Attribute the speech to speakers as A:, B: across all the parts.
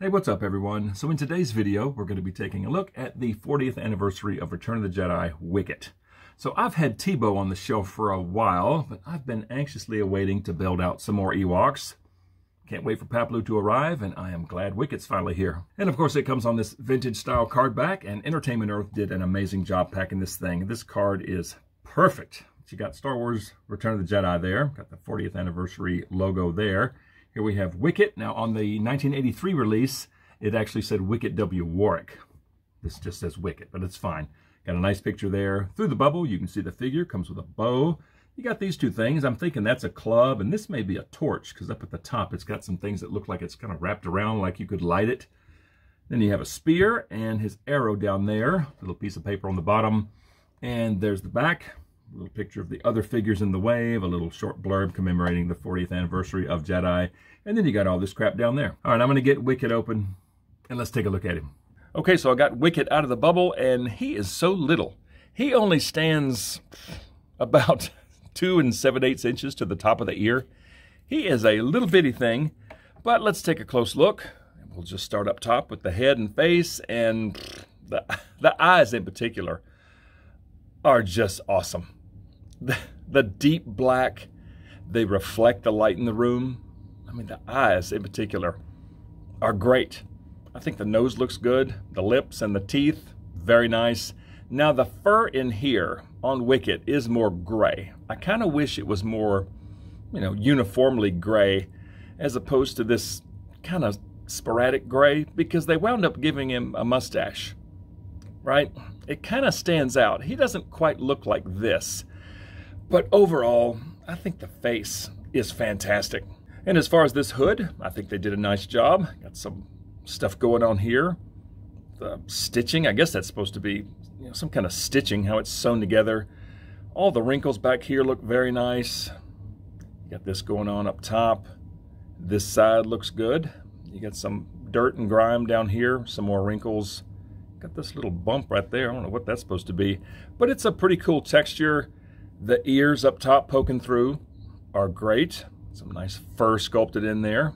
A: Hey, what's up everyone? So in today's video, we're going to be taking a look at the 40th anniversary of Return of the Jedi, Wicket. So I've had Tebow on the shelf for a while, but I've been anxiously awaiting to build out some more Ewoks. Can't wait for Paploo to arrive, and I am glad Wicket's finally here. And of course it comes on this vintage style card back, and Entertainment Earth did an amazing job packing this thing. This card is perfect. You got Star Wars Return of the Jedi there, got the 40th anniversary logo there. Here we have Wicket. Now on the 1983 release, it actually said Wicket W. Warwick. This just says Wicket, but it's fine. Got a nice picture there. Through the bubble, you can see the figure. Comes with a bow. You got these two things. I'm thinking that's a club, and this may be a torch, because up at the top, it's got some things that look like it's kind of wrapped around like you could light it. Then you have a spear and his arrow down there. A little piece of paper on the bottom. And there's the back. A little picture of the other figures in the wave, a little short blurb commemorating the 40th anniversary of Jedi, and then you got all this crap down there. All right, I'm going to get Wicket open, and let's take a look at him. Okay, so I got Wicket out of the bubble, and he is so little. He only stands about 2 7/8 inches to the top of the ear. He is a little bitty thing, but let's take a close look. We'll just start up top with the head and face, and the eyes in particular are just awesome. The deep black, they reflect the light in the room. I mean, the eyes in particular are great. I think the nose looks good. The lips and the teeth, very nice. Now the fur in here on Wicket is more gray. I kind of wish it was more, uniformly gray as opposed to this kind of sporadic gray, because they wound up giving him a mustache, right? It kind of stands out. He doesn't quite look like this. But overall, I think the face is fantastic. And as far as this hood, I think they did a nice job. Got some stuff going on here. The stitching, I guess that's supposed to be some kind of stitching, how it's sewn together. All the wrinkles back here look very nice. You got this going on up top. This side looks good. You got some dirt and grime down here, some more wrinkles. Got this little bump right there. I don't know what that's supposed to be, but it's a pretty cool texture. The ears up top poking through are great. Some nice fur sculpted in there.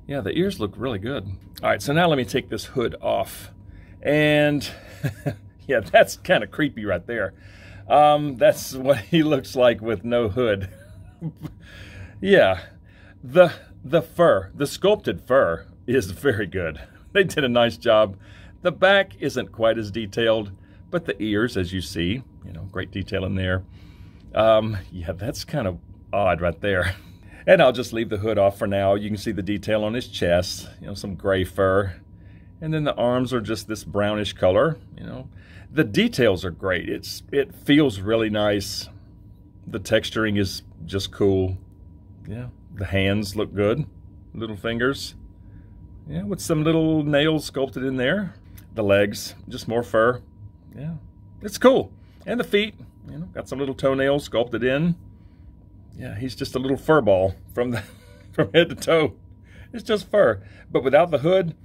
A: Yeah, the ears look really good. All right, so now let me take this hood off. And yeah, that's kind of creepy right there. That's what he looks like with no hood. Yeah, the fur, the sculpted fur is very good. They did a nice job. The back isn't quite as detailed, but the ears, as you see, great detail in there. Yeah, that's kind of odd right there. And I'll just leave the hood off for now. You can see the detail on his chest, some gray fur. And then the arms are just this brownish color, The details are great. It feels really nice. The texturing is just cool. Yeah, the hands look good. Little fingers. Yeah, with some little nails sculpted in there. The legs, just more fur. Yeah, it's cool. And the feet, got some little toenails sculpted in. Yeah, he's just a little fur ball from head to toe. It's just fur. But without the hood,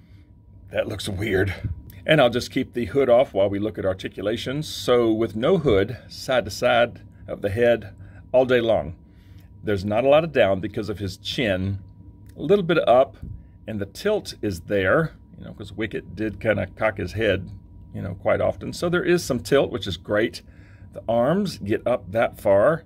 A: that looks weird. And I'll just keep the hood off while we look at articulations. So with no hood, side to side of the head all day long. There's not a lot of down because of his chin. A little bit of up. And the tilt is there, because Wicket did kind of cock his head, quite often. So there is some tilt, which is great. The arms get up that far.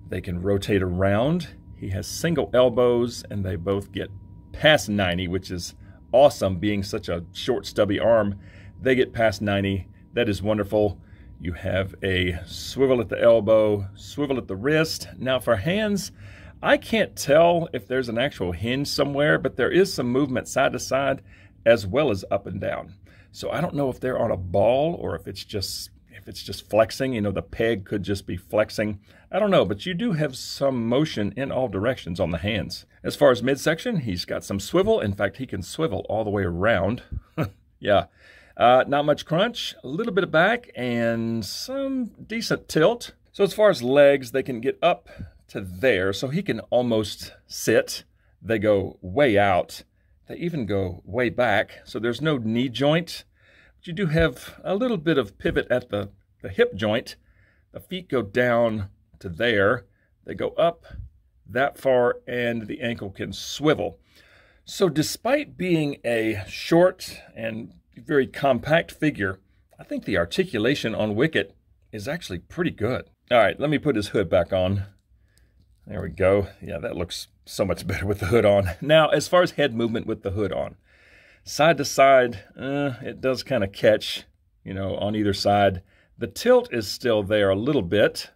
A: They can rotate around. He has single elbows, and they both get past 90, which is awesome, being such a short, stubby arm. They get past 90. That is wonderful. You have a swivel at the elbow, swivel at the wrist. Now for hands, I can't tell if there's an actual hinge somewhere, but there is some movement side to side as well as up and down. So I don't know if they're on a ball or if it's just flexing. The peg could just be flexing. I don't know, but you do have some motion in all directions on the hands. As far as midsection, he's got some swivel. In fact, he can swivel all the way around. Yeah. Not much crunch, a little bit of back, and some decent tilt. So as far as legs, they can get up to there, so he can almost sit. They go way out. They even go way back, so there's no knee joint. But you do have a little bit of pivot at the hip joint. The feet go down to there. They go up that far, and the ankle can swivel. So despite being a short and very compact figure, I think the articulation on Wicket is actually pretty good. All right, let me put his hood back on. There we go. Yeah, that looks so much better with the hood on. Now, as far as head movement with the hood on, side to side, it does kind of catch, on either side. The tilt is still there a little bit,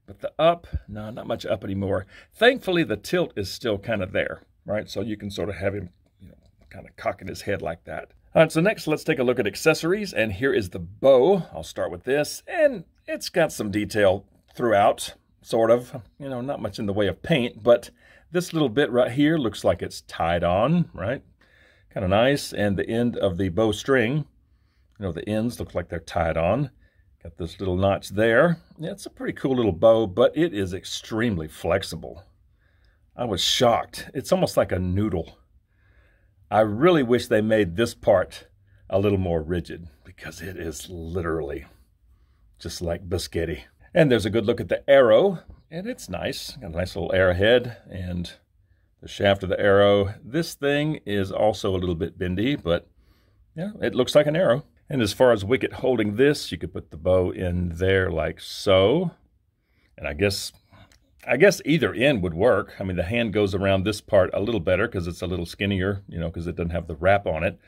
A: but the up, no, not much up anymore. Thankfully, the tilt is still kind of there, right? So you can sort of have him, kind of cocking his head like that. All right, so next let's take a look at accessories, and here is the bow. I'll start with this, and it's got some detail throughout, sort of, not much in the way of paint, but this little bit right here looks like it's tied on, right? Kind of nice, and the end of the bow string, the ends look like they're tied on. Got this little notch there. Yeah, it's a pretty cool little bow, but it is extremely flexible. I was shocked. It's almost like a noodle. I really wish they made this part a little more rigid because it is literally just like biscotti. And there's a good look at the arrow, and it's nice. Got a nice little arrowhead and the shaft of the arrow. This thing is also a little bit bendy, but yeah, it looks like an arrow. And as far as Wicket holding this, you could put the bow in there like so. And I guess either end would work. I mean, the hand goes around this part a little better because it's a little skinnier, because it doesn't have the wrap on it.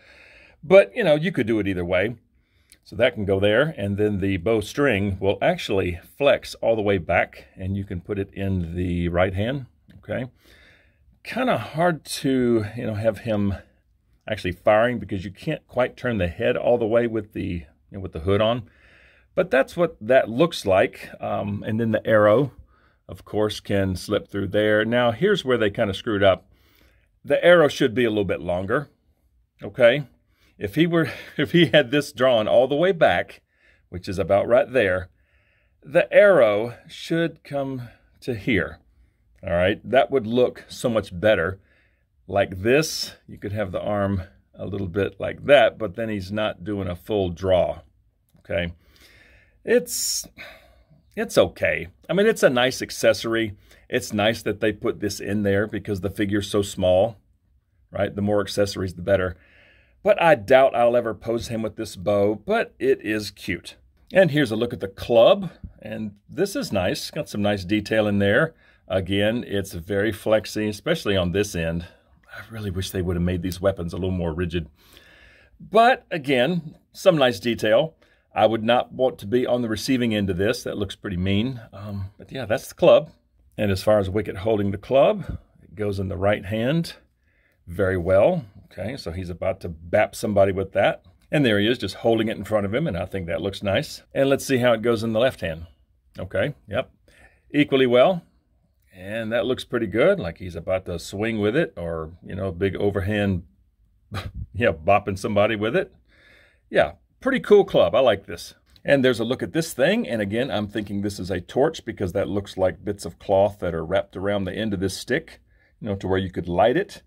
A: But, you could do it either way. So that can go there, and then the bow string will actually flex all the way back, and you can put it in the right hand, okay? Kind of hard to, have him actually firing because you can't quite turn the head all the way with the, with the hood on. But that's what that looks like. And then the arrow, of course, can slip through there. Now, here's where they kind of screwed up. The arrow should be a little bit longer, okay? If he had this drawn all the way back, which is about right there, the arrow should come to here, all right? That would look so much better. Like this, you could have the arm a little bit like that, but then he's not doing a full draw, okay? It's okay. I mean, it's a nice accessory. It's nice that they put this in there because the figure's so small, right? The more accessories, the better. But I doubt I'll ever pose him with this bow, but it is cute. And here's a look at the club, and this is nice. Got some nice detail in there. Again, it's very flexy, especially on this end. I really wish they would have made these weapons a little more rigid. But again, some nice detail. I would not want to be on the receiving end of this. That looks pretty mean. But yeah, that's the club. And as far as Wicket holding the club, it goes in the right hand very well. Okay, so he's about to bap somebody with that. And there he is, just holding it in front of him, and I think that looks nice. And let's see how it goes in the left hand. Okay, yep, equally well. And that looks pretty good, like he's about to swing with it, or, big overhand, yeah, bopping somebody with it. Yeah, pretty cool club. I like this. And there's a look at this thing, and again, I'm thinking this is a torch because that looks like bits of cloth that are wrapped around the end of this stick, to where you could light it.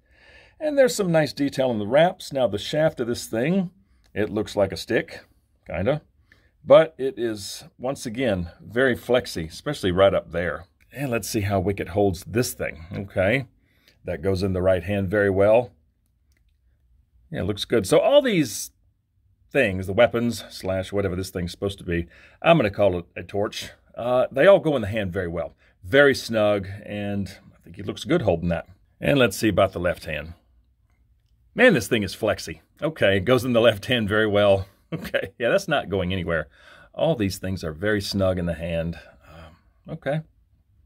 A: And there's some nice detail in the wraps. Now, the shaft of this thing, it looks like a stick, kind of. But it is, once again, very flexy, especially right up there. And let's see how Wicket holds this thing. Okay, that goes in the right hand very well. Yeah, it looks good. So all these things, the weapons / whatever this thing's supposed to be, I'm going to call it a torch. They all go in the hand very well. Very snug, and I think he looks good holding that. And let's see about the left hand. Man, this thing is flexy. Okay, it goes in the left hand very well. Okay, yeah, that's not going anywhere. All these things are very snug in the hand. Okay,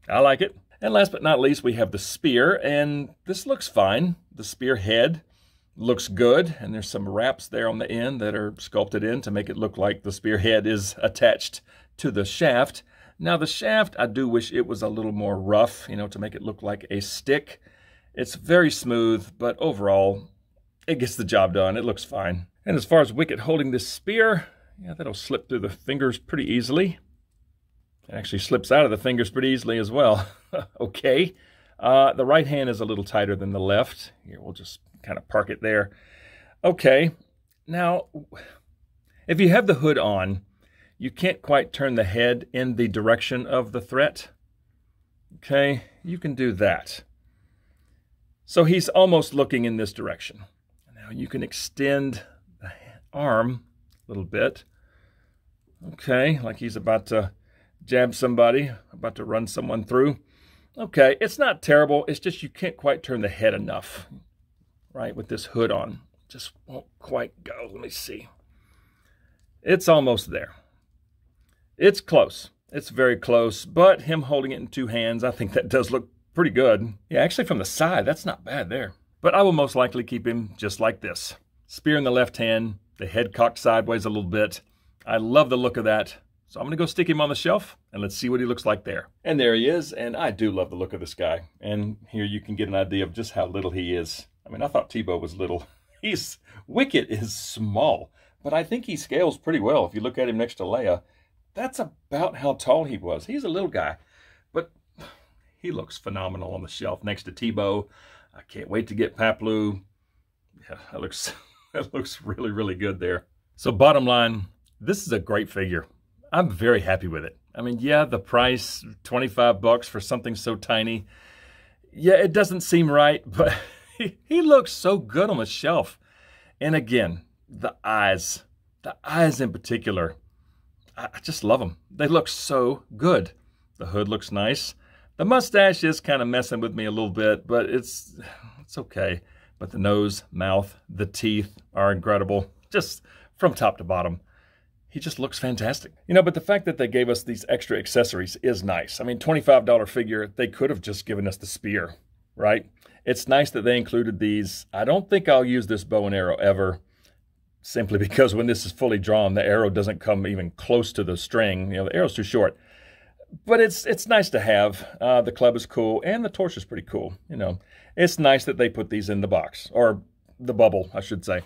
A: I like it. And last but not least, we have the spear, and this looks fine. The spear head looks good, and there's some wraps there on the end that are sculpted in to make it look like the spear head is attached to the shaft. Now, the shaft, I do wish it was a little more rough, to make it look like a stick. It's very smooth, but overall, it gets the job done. It looks fine. And as far as Wicket holding this spear, yeah, that'll slip through the fingers pretty easily. It actually slips out of the fingers pretty easily as well. Okay. The right hand is a little tighter than the left. Here, we'll just kind of park it there. Okay. Now, if you have the hood on, you can't quite turn the head in the direction of the threat. Okay, you can do that. So he's almost looking in this direction. Now you can extend the arm a little bit. Okay, like he's about to jab somebody, about to run someone through. Okay, it's not terrible. It's just you can't quite turn the head enough, right, with this hood on. Just won't quite go. Let me see. It's almost there. It's close. It's very close, but him holding it in two hands, I think that does look pretty good. Yeah, actually from the side, that's not bad there. But I will most likely keep him just like this. Spear in the left hand, the head cocked sideways a little bit. I love the look of that. So I'm going to go stick him on the shelf, and let's see what he looks like there. And there he is, and I do love the look of this guy. And here you can get an idea of just how little he is. I mean, I thought Tebow was little. Wicket is small, but I think he scales pretty well. If you look at him next to Leia, that's about how tall he was. He's a little guy, but he looks phenomenal on the shelf next to Tebow. I can't wait to get Paplu. Yeah, that looks really, really good there. So bottom line, this is a great figure. I'm very happy with it. I mean, yeah, the price, $25 for something so tiny. Yeah, it doesn't seem right, but he looks so good on the shelf. And again, the eyes in particular, I just love them. They look so good. The hood looks nice. The mustache is kind of messing with me a little bit, but it's okay. But the nose, mouth, the teeth are incredible, just from top to bottom. He just looks fantastic. You know, but the fact that they gave us these extra accessories is nice. I mean, $25 figure, they could have just given us the spear, right? It's nice that they included these. I don't think I'll use this bow and arrow ever, simply because when this is fully drawn, the arrow doesn't come even close to the string. You know, the arrow's too short. But it's nice to have. The club is cool, and the torch is pretty cool. You know, it's nice that they put these in the box, or the bubble, I should say.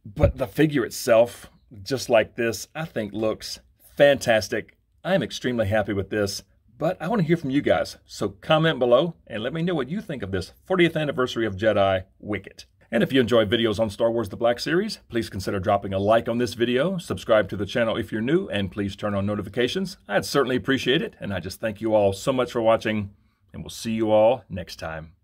A: But the figure itself, just like this, I think looks fantastic. I'm extremely happy with this, but I want to hear from you guys. So comment below and let me know what you think of this 40th anniversary of Jedi Wicket. And if you enjoy videos on Star Wars The Black Series, please consider dropping a like on this video, subscribe to the channel if you're new, and please turn on notifications. I'd certainly appreciate it, and I just thank you all so much for watching, and we'll see you all next time.